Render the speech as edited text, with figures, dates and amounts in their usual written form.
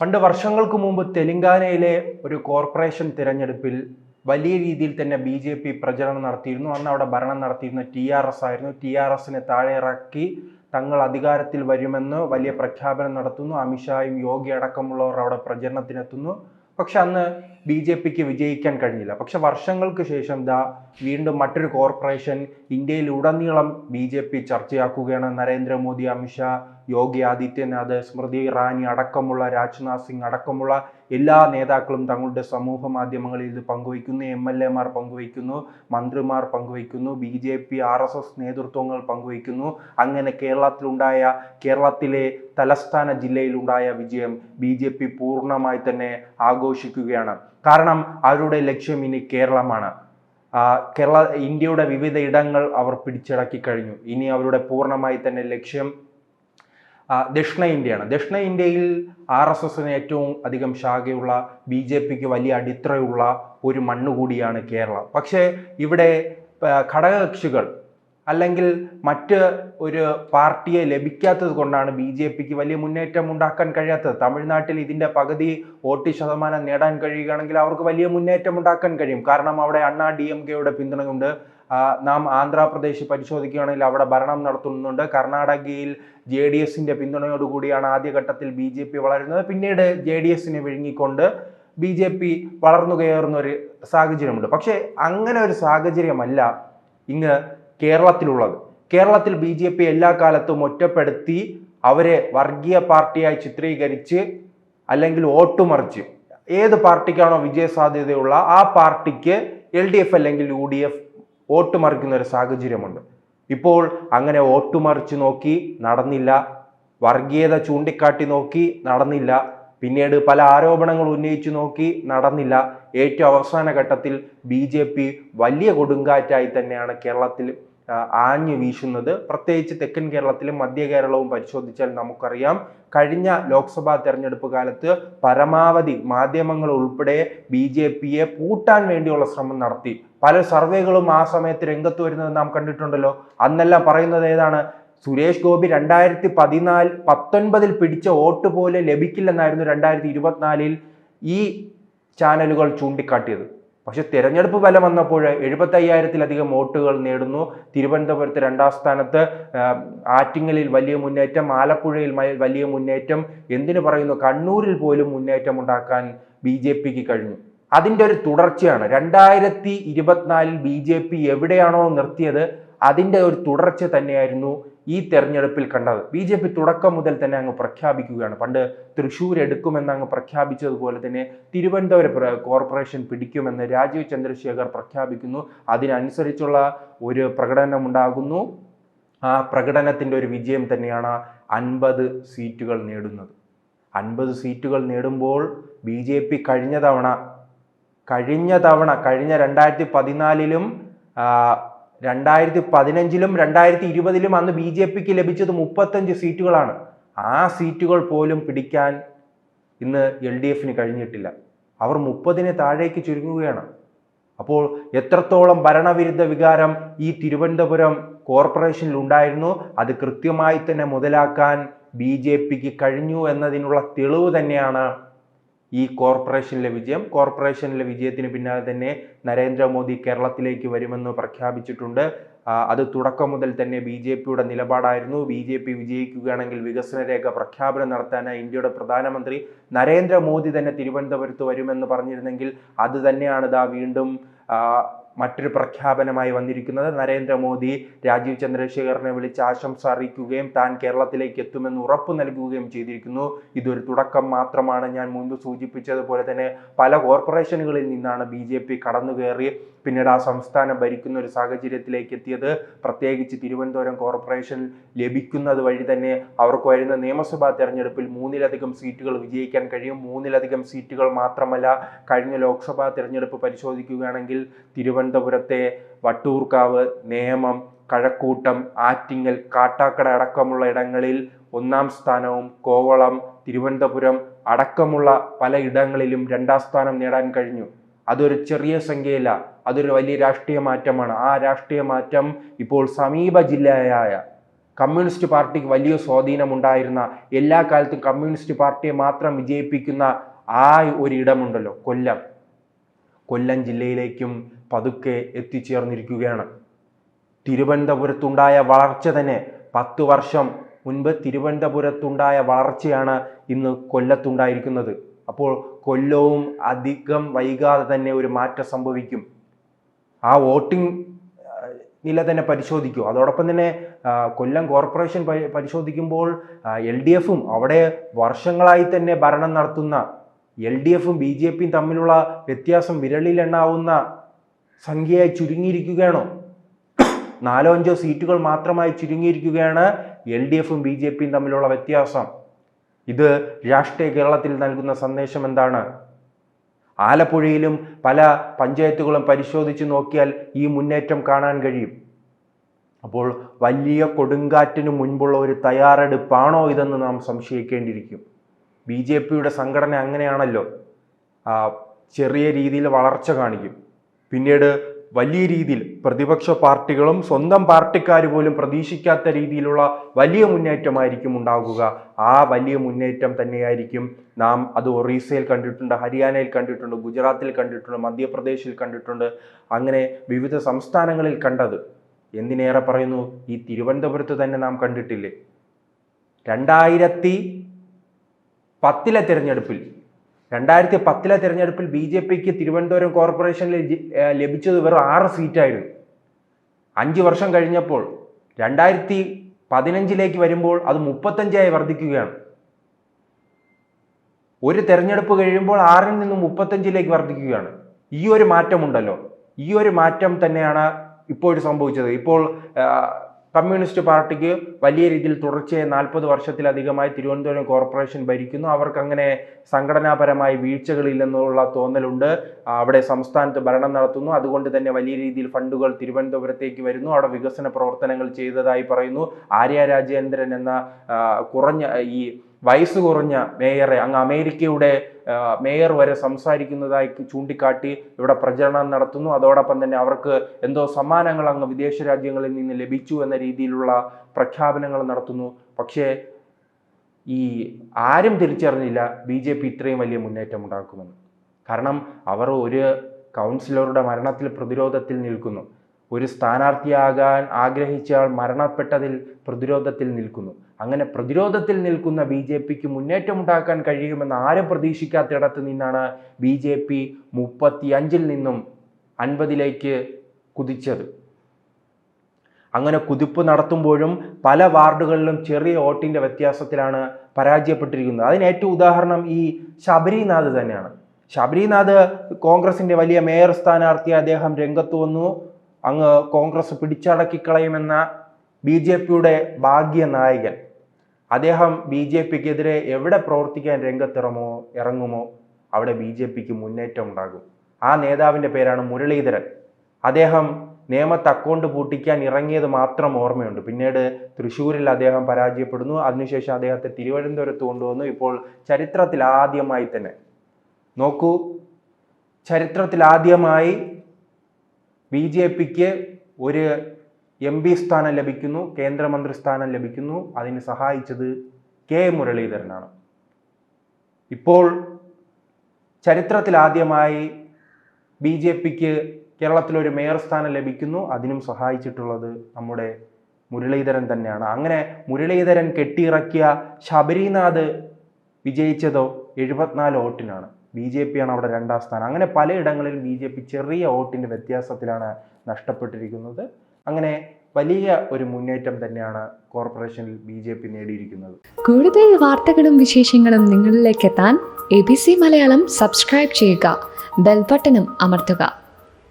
പണ്ട് വർഷങ്ങൾക്ക് മുമ്പ് തെലങ്കാനയിലെ ഒരു കോർപ്പറേഷൻ തിരഞ്ഞെടുപ്പിൽ വലിയ രീതിയിൽ തന്നെ ബി.ജെ.പി. പ്രചരണം നടത്തിയിരുന്നു. അന്ന് അവിടെ ഭരണം നടത്തിയിരുന്ന ടി.ആർ.എസ് ആയിരുന്നു. ടി.ആർ.എസിനെ താഴെ ഇറക്കി തങ്ങൾ അധികാരത്തിൽ വരുമെന്ന് വലിയ പ്രഖ്യാപനം നടത്തുന്നു. അമിത്ഷായും യോഗി അടക്കമുള്ളവർ അവിടെ പ്രചരണത്തിനെത്തുന്നു. പക്ഷെ അന്ന് ബി.ജെ.പിക്ക് വിജയിക്കാൻ കഴിഞ്ഞില്ല. പക്ഷെ വർഷങ്ങൾക്ക് ശേഷം വീണ്ടും മറ്റൊരു കോർപ്പറേഷൻ ഇന്ത്യയിൽ ഉടനീളം ബി.ജെ.പി. ചർച്ചയാക്കുകയാണ്. നരേന്ദ്രമോദി, അമിത്ഷാ, യോഗി ആദിത്യനാഥ്, സ്മൃതി ഇറാനി അടക്കമുള്ള, രാജ്നാഥ് സിംഗ് അടക്കമുള്ള എല്ലാ നേതാക്കളും തങ്ങളുടെ സമൂഹ മാധ്യമങ്ങളിൽ ഇത് പങ്കുവയ്ക്കുന്നു. എം.എൽ.എമാർ പങ്കുവയ്ക്കുന്നു, മന്ത്രിമാർ പങ്കുവയ്ക്കുന്നു, ബി.ജെ.പി. ആർ.എസ്.എസ് നേതൃത്വങ്ങൾ പങ്കുവയ്ക്കുന്നു. അങ്ങനെ കേരളത്തിലെ തലസ്ഥാന ജില്ലയിലുണ്ടായ വിജയം ബി.ജെ.പി. പൂർണ്ണമായി തന്നെ ആഘോഷിക്കുകയാണ്. കാരണം അവരുടെ ലക്ഷ്യം ഇനി കേരളമാണ്. ഇന്ത്യയുടെ വിവിധ ഇടങ്ങൾ അവർ പിടിച്ചടക്കി കഴിഞ്ഞു. ഇനി അവരുടെ പൂർണ്ണമായി തന്നെ ലക്ഷ്യം ദക്ഷിണ ഇന്ത്യയാണ്. ദക്ഷിണ ഇന്ത്യയിൽ ആർ.എസ്.എസിന് ഏറ്റവും അധികം ശാഖയുള്ള, ബി.ജെ.പിക്ക് വലിയ അടിത്തറയുള്ള ഒരു മണ്ണുകൂടിയാണ് കേരളം. പക്ഷേ ഇവിടെ ഘടകകക്ഷികൾ അല്ലെങ്കിൽ മറ്റ് ഒരു പാർട്ടിയെ ലഭിക്കാത്തത് കൊണ്ടാണ് ബി.ജെ.പിക്ക് വലിയ മുന്നേറ്റം ഉണ്ടാക്കാൻ കഴിയാത്തത്. തമിഴ്നാട്ടിൽ ഇതിൻ്റെ പകുതി വോട്ട് ശതമാനം നേടാൻ കഴിയുകയാണെങ്കിൽ അവർക്ക് വലിയ മുന്നേറ്റം ഉണ്ടാക്കാൻ കഴിയും. കാരണം അവിടെ അണ്ണാ DMKയുടെ പിന്തുണയുണ്ട്. നാം ആന്ധ്രാപ്രദേശ് പരിശോധിക്കുകയാണെങ്കിൽ അവിടെ ഭരണം നടത്തുന്നുണ്ട്. കർണാടകയിൽ JDSന്റെ പിന്തുണയോടുകൂടിയാണ് ആദ്യഘട്ടത്തിൽ ബി.ജെ.പി. വളരുന്നത്. പിന്നീട് JDSനെ വിഴുങ്ങിക്കൊണ്ട് ബി.ജെ.പി. വളർന്നു കയറുന്ന ഒരു സാഹചര്യമുണ്ട്. പക്ഷേ അങ്ങനെ ഒരു സാഹചര്യമല്ല ഇങ്ങ് കേരളത്തിലുള്ളത്. കേരളത്തിൽ ബി.ജെ.പി. എല്ലാ കാലത്തും ഒറ്റപ്പെടുത്തി അവരെ വർഗീയ പാർട്ടിയായി ചിത്രീകരിച്ച് അല്ലെങ്കിൽ വോട്ടുമറിച്ച് ഏത് പാർട്ടിക്കാണോ വിജയ സാധ്യതയുള്ള ആ പാർട്ടിക്ക് LDF അല്ലെങ്കിൽ UDF വോട്ട് മറിക്കുന്ന ഒരു സാഹചര്യമുണ്ട്. ഇപ്പോൾ അങ്ങനെ വോട്ട് മറിച്ച് നോക്കി, നടന്നില്ല. വർഗീയത ചൂണ്ടിക്കാട്ടി നോക്കി, നടന്നില്ല. പിന്നീട് പല ആരോപണങ്ങൾ ഉന്നയിച്ചു നോക്കി, നടന്നില്ല. ഏറ്റവും അവസാന ഘട്ടത്തിൽ ബി.ജെ.പി. വലിയ കൊടുങ്കാറ്റായി തന്നെയാണ് കേരളത്തിൽ ആഞ്ഞു വീശുന്നത്. പ്രത്യേകിച്ച് തെക്കൻ കേരളത്തിലും മധ്യ കേരളവും പരിശോധിച്ചാൽ നമുക്കറിയാം, കഴിഞ്ഞ ലോക്സഭാ തെരഞ്ഞെടുപ്പ് കാലത്ത് പരമാവധി മാധ്യമങ്ങൾ ഉൾപ്പെടെ ബി.ജെ.പിയെ പൂട്ടാൻ വേണ്ടിയുള്ള ശ്രമം നടത്തി. പല സർവേകളും ആ സമയത്ത് രംഗത്ത് വരുന്നത് നാം കണ്ടിട്ടുണ്ടല്ലോ. അന്നെല്ലാം പറയുന്നത് ഏതാണ്? സുരേഷ് ഗോപി 2019 പിടിച്ച വോട്ട് പോലെ ലഭിക്കില്ലെന്നായിരുന്നു 2024 ഈ ചാനലുകൾ ചൂണ്ടിക്കാട്ടിയത്. പക്ഷെ തെരഞ്ഞെടുപ്പ് ഫലം വന്നപ്പോൾ 75,000-ലധികം വോട്ടുകൾ നേടുന്നു. തിരുവനന്തപുരത്ത് 2ാം സ്ഥാനത്ത്, ആറ്റിങ്ങലിൽ വലിയ മുന്നേറ്റം, ആലപ്പുഴയിൽ വലിയ മുന്നേറ്റം, എന്തിനു പറയുന്നു, കണ്ണൂരിൽ പോലും മുന്നേറ്റം ഉണ്ടാക്കാൻ ബി.ജെ.പിക്ക് കഴിഞ്ഞു. അതിൻ്റെ ഒരു തുടർച്ചയാണ് 2024 ബി.ജെ.പി. എവിടെയാണോ നിർത്തിയത് അതിൻ്റെ ഒരു തുടർച്ച തന്നെയായിരുന്നു ഈ തെരഞ്ഞെടുപ്പിൽ കണ്ടത്. ബി.ജെ.പി. തുടക്കം മുതൽ തന്നെ അങ്ങ് പ്രഖ്യാപിക്കുകയാണ്. പണ്ട് തൃശ്ശൂർ എടുക്കുമെന്ന് അങ്ങ് പ്രഖ്യാപിച്ചതുപോലെ തന്നെ തിരുവനന്തപുരം കോർപ്പറേഷൻ പിടിക്കുമെന്ന് രാജീവ് ചന്ദ്രശേഖർ പ്രഖ്യാപിക്കുന്നു. അതിനനുസരിച്ചുള്ള ഒരു പ്രകടനം ഉണ്ടാകുന്നു. ആ പ്രകടനത്തിൻ്റെ ഒരു വിജയം തന്നെയാണ് 50 സീറ്റുകൾ നേടുന്നത്. 50 സീറ്റുകൾ നേടുമ്പോൾ ബി.ജെ.പി. കഴിഞ്ഞ 2014-ലും 2015-ലും 2020-ലും അന്ന് ബി.ജെ.പിക്ക് ലഭിച്ചത് 35 സീറ്റുകളാണ്. ആ സീറ്റുകൾ പോലും പിടിക്കാൻ ഇന്ന് LDFന് കഴിഞ്ഞിട്ടില്ല. അവർ 30-ന് താഴേക്ക് ചുരുങ്ങുകയാണ്. അപ്പോൾ എത്രത്തോളം ഭരണവിരുദ്ധ വികാരം ഈ തിരുവനന്തപുരം കോർപ്പറേഷനിൽ ഉണ്ടായിരുന്നു, അത് കൃത്യമായി തന്നെ മുതലാക്കാൻ ബി.ജെ.പിക്ക് കഴിഞ്ഞു എന്നതിനുള്ള തെളിവ് തന്നെയാണ് ഈ കോർപ്പറേഷനിലെ വിജയം. കോർപ്പറേഷനിലെ വിജയത്തിന് പിന്നാലെ തന്നെ നരേന്ദ്രമോദി കേരളത്തിലേക്ക് വരുമെന്ന് പ്രഖ്യാപിച്ചിട്ടുണ്ട്. അത് തുടക്കം മുതൽ തന്നെ ബി.ജെ.പിയുടെ നിലപാടായിരുന്നു. ബി.ജെ.പി. വിജയിക്കുകയാണെങ്കിൽ വികസന രേഖ പ്രഖ്യാപനം നടത്താനായി ഇന്ത്യയുടെ പ്രധാനമന്ത്രി നരേന്ദ്രമോദി തന്നെ തിരുവനന്തപുരത്ത് വരുമെന്ന് പറഞ്ഞിരുന്നെങ്കിൽ അത് തന്നെയാണ് വീണ്ടും മറ്റൊരു പ്രഖ്യാപനമായി വന്നിരിക്കുന്നത്. നരേന്ദ്രമോദി രാജീവ് ചന്ദ്രശേഖറിനെ വിളിച്ച് ആശംസ അറിയിക്കുകയും താൻ കേരളത്തിലേക്ക് എത്തുമെന്ന് ഉറപ്പ് നൽകുകയും ചെയ്തിരിക്കുന്നു. ഇതൊരു തുടക്കം മാത്രമാണ്. ഞാൻ മുൻപ് സൂചിപ്പിച്ചതുപോലെ തന്നെ പല കോർപ്പറേഷനുകളിൽ നിന്നാണ് ബി.ജെ.പി. കടന്നു കയറി പിന്നീട് ആ സംസ്ഥാനം ഭരിക്കുന്ന ഒരു സാഹചര്യത്തിലേക്ക് എത്തിയത്. പ്രത്യേകിച്ച് തിരുവനന്തപുരം കോർപ്പറേഷൻ ലഭിക്കുന്നത് വഴി തന്നെ അവർക്ക് വരുന്ന നിയമസഭാ തെരഞ്ഞെടുപ്പിൽ 3-ലധികം സീറ്റുകൾ വിജയിക്കാൻ കഴിയും. 3-ലധികം സീറ്റുകൾ മാത്രമല്ല, കഴിഞ്ഞ ലോക്സഭാ തെരഞ്ഞെടുപ്പ് പരിശോധിക്കുകയാണെങ്കിൽ തിരുവനന്തപുരത്തെ വട്ടിയൂർക്കാവ്, നേമം, കഴക്കൂട്ടം, ആറ്റിങ്ങൽ, കാട്ടാക്കട അടക്കമുള്ള ഇടങ്ങളിൽ 1ാം സ്ഥാനവും കോവളം, തിരുവനന്തപുരം അടക്കമുള്ള പല ഇടങ്ങളിലും 2ാം സ്ഥാനം നേടാൻ കഴിഞ്ഞു. അതൊരു ചെറിയ സംഖ്യയല്ല, അതൊരു വലിയ രാഷ്ട്രീയ മാറ്റമാണ്. ആ രാഷ്ട്രീയ മാറ്റം ഇപ്പോൾ സമീപ ജില്ലയായ കമ്മ്യൂണിസ്റ്റ് പാർട്ടിക്ക് വലിയ സ്വാധീനമുണ്ടായിരുന്ന, എല്ലാ കാലത്തും കമ്മ്യൂണിസ്റ്റ് പാർട്ടിയെ മാത്രം വിജയിപ്പിക്കുന്ന ആ ഒരു ഇടമുണ്ടല്ലോ, കൊല്ലം ജില്ലയിലേക്കും പതുക്കെ എത്തിച്ചേർന്നിരിക്കുകയാണ്. തിരുവനന്തപുരത്തുണ്ടായ വളർച്ച തന്നെ 10 വർഷം മുൻപ് തിരുവനന്തപുരത്തുണ്ടായ വളർച്ചയാണ് ഇന്ന് കൊല്ലത്തുണ്ടായിരിക്കുന്നത്. അപ്പോൾ കൊല്ലവും അധികം വൈകാതെ തന്നെ ഒരു മാറ്റം സംഭവിക്കും. ആ വോട്ടിംഗ് നില തന്നെ പരിശോധിക്കൂ. അതോടൊപ്പം തന്നെ കൊല്ലം കോർപ്പറേഷൻ പരിശോധിക്കുമ്പോൾ LDFും അവിടെ വർഷങ്ങളായി തന്നെ ഭരണം നടത്തുന്ന LDFും BJPയും തമ്മിലുള്ള വ്യത്യാസം വിരലിലെണ്ണാവുന്ന സംഖ്യയായി ചുരുങ്ങിയിരിക്കുകയാണോ? 4-5 സീറ്റുകൾ മാത്രമായി ചുരുങ്ങിയിരിക്കുകയാണ് LDFും BJPയും തമ്മിലുള്ള വ്യത്യാസം. ഇത് രാഷ്ട്രീയ കേരളത്തിൽ നൽകുന്ന സന്ദേശം എന്താണ്? ആലപ്പുഴയിലും പല പഞ്ചായത്തുകളും പരിശോധിച്ച് നോക്കിയാൽ ഈ മുന്നേറ്റം കാണാൻ കഴിയും. അപ്പോൾ വലിയ കൊടുങ്കാറ്റിന് മുൻപുള്ള ഒരു തയ്യാറെടുപ്പാണോ ഇതെന്ന് നാം സംശയിക്കേണ്ടിയിരിക്കും. BJPയുടെ സംഘടന അങ്ങനെയാണല്ലോ, ചെറിയ രീതിയിൽ വളർച്ച കാണിക്കും, പിന്നീട് വലിയ രീതിയിൽ പ്രതിപക്ഷ പാർട്ടികളും സ്വന്തം പാർട്ടിക്കാർ പോലും പ്രതീക്ഷിക്കാത്ത രീതിയിലുള്ള വലിയ മുന്നേറ്റമായിരിക്കും ഉണ്ടാകുക. ആ വലിയ മുന്നേറ്റം തന്നെയായിരിക്കും നാം അത് ഒറീസയിൽ കണ്ടിട്ടുണ്ട്, ഹരിയാനയിൽ കണ്ടിട്ടുണ്ട്, ഗുജറാത്തിൽ കണ്ടിട്ടുണ്ട്, മധ്യപ്രദേശിൽ കണ്ടിട്ടുണ്ട്, അങ്ങനെ വിവിധ സംസ്ഥാനങ്ങളിൽ കണ്ടത്. എന്തിനേറെ പറയുന്നു, ഈ തിരുവനന്തപുരത്ത് തന്നെ നാം കണ്ടിട്ടില്ലേ? 2010 തിരഞ്ഞെടുപ്പിൽ BJPക്ക് തിരുവനന്തപുരം കോർപ്പറേഷനിൽ ലഭിച്ചത് വെറും 6 സീറ്റായിരുന്നു. 5 വർഷം കഴിഞ്ഞപ്പോൾ 2015 വരുമ്പോൾ അത് 35 വർദ്ധിക്കുകയാണ്. ഒരു തെരഞ്ഞെടുപ്പ് കഴിയുമ്പോൾ 6 നിന്നും 35 വർദ്ധിക്കുകയാണ്. ഈ ഒരു മാറ്റമുണ്ടല്ലോ, ഈ ഒരു മാറ്റം തന്നെയാണ് ഇപ്പോൾ സംഭവിച്ചത്. ഇപ്പോൾ കമ്മ്യൂണിസ്റ്റ് പാർട്ടിക്ക് വലിയ രീതിയിൽ തുടർച്ചയായി 40 വർഷത്തിലധികമായി തിരുവനന്തപുരം കോർപ്പറേഷൻ ഭരിക്കുന്നു. അവർക്ക് അങ്ങനെ സംഘടനാപരമായ വീഴ്ചകളില്ലെന്നുള്ള തോന്നലുണ്ട്. അവിടെ സംസ്ഥാനത്ത് ഭരണം നടത്തുന്നു, അതുകൊണ്ട് തന്നെ വലിയ രീതിയിൽ ഫണ്ടുകൾ തിരുവനന്തപുരത്തേക്ക് വരുന്നു. അവിടെ വികസന പ്രവർത്തനങ്ങൾ ചെയ്തതായി പറയുന്നു. ആര്യ രാജേന്ദ്രൻ എന്ന വയസ്സ് കുറഞ്ഞ മേയറെ അങ്ങ് അമേരിക്കയുടെ മേയർ വരെ സംസാരിക്കുന്നതായി ചൂണ്ടിക്കാട്ടി ഇവിടെ പ്രചരണം നടത്തുന്നു. അതോടൊപ്പം തന്നെ അവർക്ക് എന്തോ സമ്മാനങ്ങൾ അങ്ങ് വിദേശ രാജ്യങ്ങളിൽ നിന്ന് ലഭിച്ചു എന്ന രീതിയിലുള്ള പ്രഖ്യാപനങ്ങൾ നടത്തുന്നു. പക്ഷേ ആരും തിരിച്ചറിഞ്ഞില്ല BJP ഇത്രയും വലിയ മുന്നേറ്റം ഉണ്ടാക്കുമെന്ന്. കാരണം അവർ ഒരു കൗൺസിലറുടെ മരണത്തിൽ പ്രതിരോധത്തിൽ നിൽക്കുന്നു, ഒരു സ്ഥാനാർത്ഥിയാകാൻ ആഗ്രഹിച്ച ആൾ മരണപ്പെട്ടതിൽ പ്രതിരോധത്തിൽ നിൽക്കുന്നു. അങ്ങനെ പ്രതിരോധത്തിൽ നിൽക്കുന്ന BJPക്ക് മുന്നേറ്റം ഉണ്ടാക്കാൻ കഴിയുമെന്ന് ആരും പ്രതീക്ഷിക്കാത്തിടത്ത് നിന്നാണ് BJP 35 നിന്നും 50 കുതിച്ചത്. അങ്ങനെ കുതിപ്പ് നടത്തുമ്പോഴും പല വാർഡുകളിലും ചെറിയ വോട്ടിന്റെ വ്യത്യാസത്തിലാണ് പരാജയപ്പെട്ടിരിക്കുന്നത്. അതിന് ഏറ്റവും ഉദാഹരണം ഈ ശബരിനാഥ് തന്നെയാണ്. ശബരിനാഥ് കോൺഗ്രസിന്റെ വലിയ മേയർ സ്ഥാനാർത്ഥി, അദ്ദേഹം രംഗത്ത് വന്നു. അങ്ങ് കോൺഗ്രസ് പിടിച്ചടക്കിക്കളയുമെന്ന BJPയുടെ ഭാഗ്യ നായകൻ. അദ്ദേഹം BJPക്കെതിരെ എവിടെ പ്രവർത്തിക്കാൻ ഇറങ്ങുമോ അവിടെ BJPക്ക് മുന്നേറ്റം ഉണ്ടാകും. ആ നേതാവിൻ്റെ പേരാണ് മുരളീധരൻ. അദ്ദേഹം നേമത്ത് അക്കൗണ്ട് പൂട്ടിക്കാൻ ഇറങ്ങിയത് മാത്രം ഓർമ്മയുണ്ട്. പിന്നീട് തൃശ്ശൂരിൽ അദ്ദേഹം പരാജയപ്പെടുന്നു. അതിനുശേഷം അദ്ദേഹത്തെ തിരുവനന്തപുരത്ത് കൊണ്ടുവന്നു. ഇപ്പോൾ ചരിത്രത്തിലാദ്യമായി തന്നെ നോക്കൂ, ചരിത്രത്തിലാദ്യമായി BJPക്ക് ഒരു MP സ്ഥാനം ലഭിക്കുന്നു, കേന്ദ്രമന്ത്രി സ്ഥാനം ലഭിക്കുന്നു. അതിന് സഹായിച്ചത് K മുരളീധരനാണ്. ഇപ്പോൾ ചരിത്രത്തിലാദ്യമായി BJPക്ക് കേരളത്തിലൊരു മേയർ സ്ഥാനം ലഭിക്കുന്നു. അതിനും സഹായിച്ചിട്ടുള്ളത് നമ്മുടെ മുരളീധരൻ തന്നെയാണ്. അങ്ങനെ മുരളീധരൻ കെട്ടിയിറക്കിയ ശബരിനാഥ് വിജയിച്ചതോ 74 വോട്ടിനാണ്. BJPയാണ് അവിടെ 2ാം സ്ഥാനം. അങ്ങനെ പലയിടങ്ങളിലും BJP ചെറിയ വോട്ടിൻ്റെ വ്യത്യാസത്തിലാണ് നഷ്ടപ്പെട്ടിരിക്കുന്നത്. അങ്ങനെ വലിയ ഒരു മുന്നേറ്റം തന്നെയാണ് കോർപ്പറേഷനിൽ BJP നേടിയിരിക്കുന്നത്. കൂടുതൽ വാർത്തകളും വിശേഷങ്ങളും നിങ്ങളിലേക്ക് എത്താൻ ABC മലയാളം സബ്സ്ക്രൈബ് ചെയ്യുക, ബെൽ ബട്ടണും അമർത്തുക.